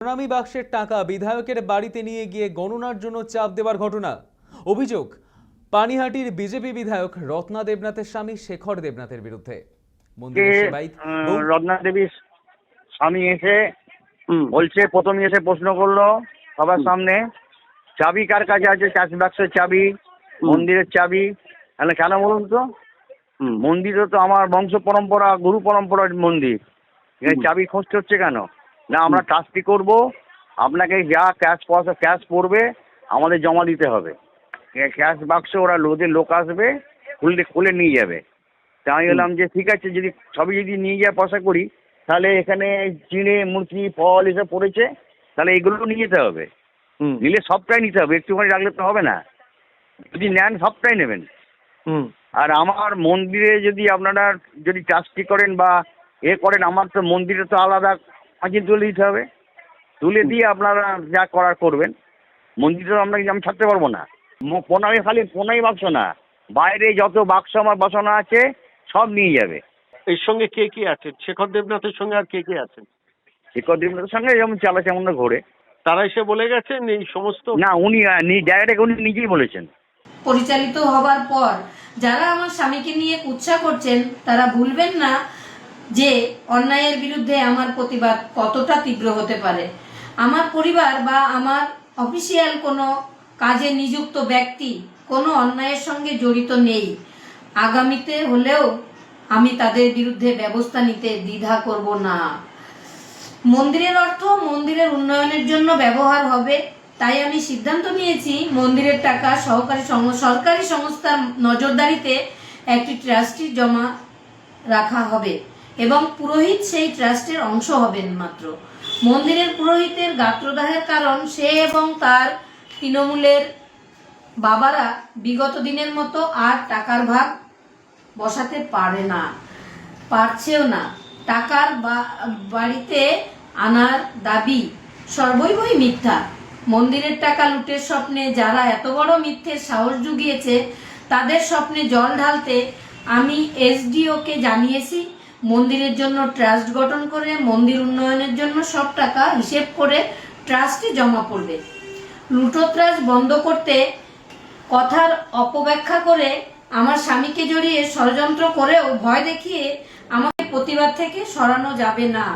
প্রণামী বাক্সের টাকা বিধায়কের বাড়িতে নিয়ে গিয়ে গণনার জন্য চাপ দেওয়ার ঘটনা। অভিযোগ পানিহাটির বিজেপি বিধায়ক রত্না দেবনাথের স্বামী শেখর দেবনাথের বিরুদ্ধে। মন্দিরের সেবায়িত রত্না দেবীর স্বামী এসে বলছে, প্রথমে এসে প্রশ্ন করলো সবার সামনে, চাবি কার কাছে আছে? চাবি বাক্সের চাবি, মন্দিরের চাবি। তাহলে কেন বলুন তো? মন্দিরে তো আমার বংশ পরম্পরা, গুরু পরম্পরার মন্দির, এখানে চাবি খোঁজতে হচ্ছে কেন? না, আমরা ট্রাস্টি করব, আপনাকে যা ক্যাশ পড়বে আমাদের জমা দিতে হবে। ক্যাশ বাক্স ওরা লোক আসবে, খুলে নিয়ে যাবে। তা আমি বললাম যে ঠিক আছে, যদি সবই যদি নিয়ে যায় পয়সা করি, তাহলে এখানে চিড়ে মুরগি ফল এসব পড়েছে, তাহলে এগুলো নিয়ে যেতে হবে। নিলে সবটাই নিতে হবে, একটুখানি রাখলে তো হবে না। যদি নেন সবটাই নেবেন। আর আমার মন্দিরে যদি আপনারা যদি ট্রাস্টি করেন বা করেন, আমার তো মন্দিরে তো আলাদা পাঁচিল তুলে দিতে হবে। তুলে দিয়ে আপনারা যা করার করবেন। মন্দিরে আপনাকে আমি ছাড়তে পারবো না। খালি প্রণামী বাক্স না, বাইরে যত বাক্স আমার বসানো আছে সব নিয়ে যাবে। এর সঙ্গে কে কে আছেন? শেখর দেবনাথের সঙ্গে আর কে কে আছেন? শেখর দেবনাথের সঙ্গে যেমন চালাচ্ছে এমন ঘোরে। তারা এসে বলে গেছেন এই সমস্ত? না, উনি ডাইরেক্ট উনি নিজেই বলেছেন। পরিচালিত হবার পর যারা আমার স্বামীকে নিয়ে কুৎসা করছেন তারা ভুলবেন না যে অন্যায়ের বিরুদ্ধে আমার প্রতিবাদ কতটা তীব্র হতে পারে। আমার পরিবার বা আমার অফিসিয়াল কোনো কাজে নিযুক্ত ব্যক্তি কোনো অন্যায়ের সঙ্গে জড়িত নেই। আগামীতে হলেও আমি তাদের বিরুদ্ধে ব্যবস্থা নিতে দ্বিধা করব না। মন্দিরের অর্থ মন্দিরের উন্নয়নের জন্য ব্যবহার হবে, তাই আমি সিদ্ধান্ত নিয়েছি মন্দিরের টাকা সরকারি সংস্থার নজরদারিতে একটি ট্রাস্টি জমা রাখা হবে এবং পুরোহিত সেই ট্রাস্টের অংশ হবেন মাত্র। মন্দিরের পুরোহিতের গাত্রদাহের কারণ সে এবং তার তৃণমূলের বাবারা বিগত দিনের মতো আর টাকার ভাগ বসাতে পারছেও না। টাকার বাড়িতে আনার দাবি সর্বৈবই মিথ্যা। মন্দিরের টাকা লুটের স্বপ্নে যারা এত বড় মিথ্যের সাহস জুগিয়েছে তাদের স্বপ্নে জল ঢালতে আমি এসডিওকে জানিয়েছি। মন্দিরের জন্য ট্রাস্ট গঠন করে মন্দির উন্নয়নের জন্য সব টাকা হিসেব করে ট্রাস্টে জমা পড়বে। লুটোত্রাস বন্ধ করতে কথার অপব্যাখ্যা করে আমার স্বামীকে জড়িয়ে ষড়যন্ত্র করেও ভয় দেখিয়ে আমাকে প্রতিবাদ থেকে সরানো যাবে না।